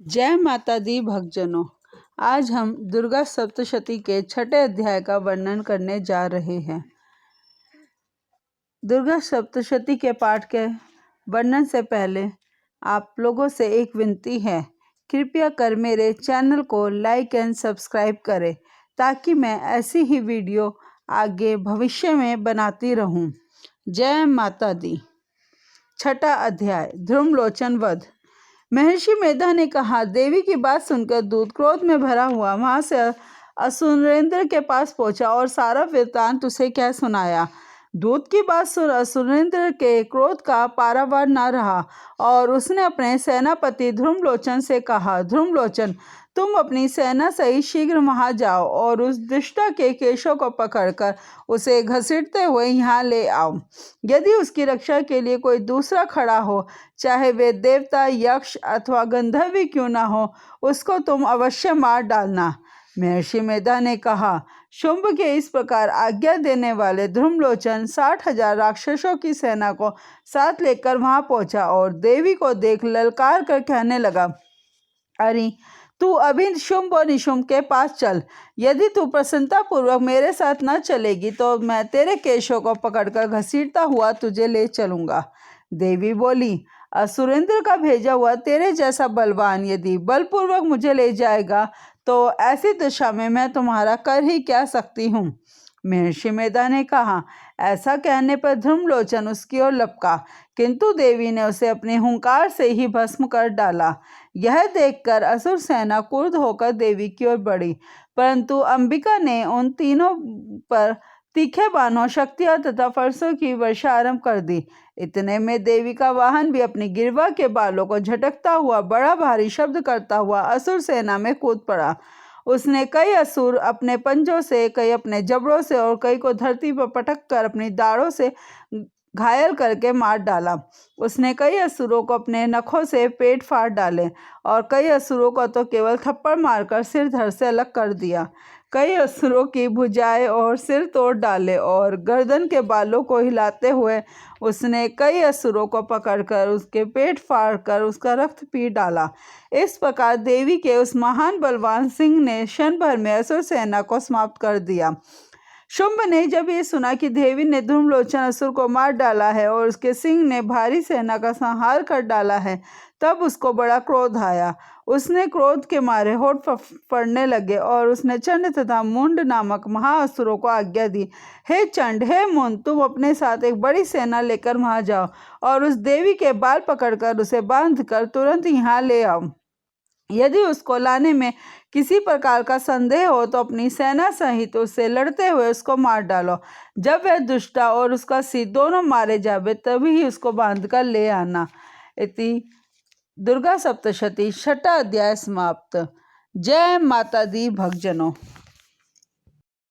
जय माता दी भक्तजनों। आज हम दुर्गा सप्तशती के छठे अध्याय का वर्णन करने जा रहे हैं। दुर्गा सप्तशती के पाठ के वर्णन से पहले आप लोगों से एक विनती है, कृपया कर मेरे चैनल को लाइक एंड सब्सक्राइब करें ताकि मैं ऐसी ही वीडियो आगे भविष्य में बनाती रहूं। जय माता दी। छठा अध्याय, ध्रुमलोचन वध। महर्षि मेधा ने कहा, देवी की बात सुनकर दूत क्रोध में भरा हुआ वहां से असुरेंद्र के पास पहुंचा और सारा वृत्तांत उसे कह सुनाया। दूत की बात सुन असुरेंद्र के क्रोध का पारावार न रहा और उसने अपने सेनापति ध्रुमलोचन से कहा, ध्रुमलोचन, तुम अपनी सेना सहित शीघ्र वहां जाओ और उस दुष्टा के केशों को पकड़कर उसे घसीटते हुए यहाँ ले आओ। यदि उसकी रक्षा के लिए कोई दूसरा खड़ा हो, चाहे वे देवता, यक्ष अथवा गंधर्व क्यों ना हो, उसको तुम अवश्य मार डालना। महर्षि मेधा ने कहा, शुंभ के इस प्रकार आज्ञा देने वाले ध्रुमलोचन 60,000 राक्षसों की सेना को साथ लेकर वहां पहुंचा और देवी को देख ललकार कर कहने लगा, अरे तू अभी शुंभ और निशुंभ के पास चल। यदि तू प्रसन्नता पूर्वक मेरे साथ न चलेगी तो मैं तेरे केशों को पकड़कर घसीटता हुआ तुझे ले चलूंगा। देवी बोली, असुरेंद्र का भेजा हुआ तेरे जैसा बलवान यदि बलपूर्वक मुझे ले जाएगा तो ऐसी दशा में मैं तुम्हारा कर ही क्या सकती हूँ। महर्षि मेधा ने कहा। ऐसा कहने पर ध्रुमलोचन उसकी ओर लपका, किंतु देवी ने उसे अपने हुंकार से ही भस्म कर डाला। यह देखकर असुर सेना क्रुद्ध होकर देवी की ओर बढ़ी, परंतु अंबिका ने उन तीनों पर तीखे बाणों, शक्तियों तथा फरसों की वर्षा आरंभ कर दी। इतने में देवी का वाहन भी अपनी गिरवा के बालों को झटकता हुआ बड़ा भारी शब्द करता हुआ असुर सेना में कूद पड़ा। उसने कई असुर अपने पंजों से, कई अपने जबड़ों से और कई को धरती पर पटक कर अपनी दाढ़ों से घायल करके मार डाला। उसने कई असुरों को अपने नखों से पेट फाड़ डाले और कई असुरों को तो केवल थप्पड़ मारकर सिर धड़ से अलग कर दिया। कई असुरों की भुजाएं और सिर तोड़ डाले और गर्दन के बालों को हिलाते हुए उसने कई असुरों को पकड़कर उसके पेट फाड़कर उसका रक्त पी डाला। इस प्रकार देवी के उस महान बलवान सिंह ने क्षण भर में असुर सेना को समाप्त कर दिया। शुंभ ने जब ये सुना कि देवी ने ध्रुमलोचन असुर को मार डाला है और उसके सिंह ने भारी सेना का संहार कर डाला है, तब उसको बड़ा क्रोध आया। उसने क्रोध के मारे होठ फड़ने लगे और उसने चंड तथा मुंड नामक महाअसुरों को आज्ञा दी, हे चंड, हे मुंड, तुम अपने साथ एक बड़ी सेना लेकर वहां जाओ और उस देवी के बाल पकड़कर उसे बांधकर तुरंत यहाँ ले आओ। यदि उसको लाने में किसी प्रकार का संदेह हो तो अपनी सेना सहित उससे लड़ते हुए उसको मार डालो। जब वह दुष्टा और उसका सिर दोनों मारे जावे तभी ही उसको बांधकर ले आना। इति दुर्गा सप्तशती छठा अध्याय समाप्त। जय माता दी भक्तजनों।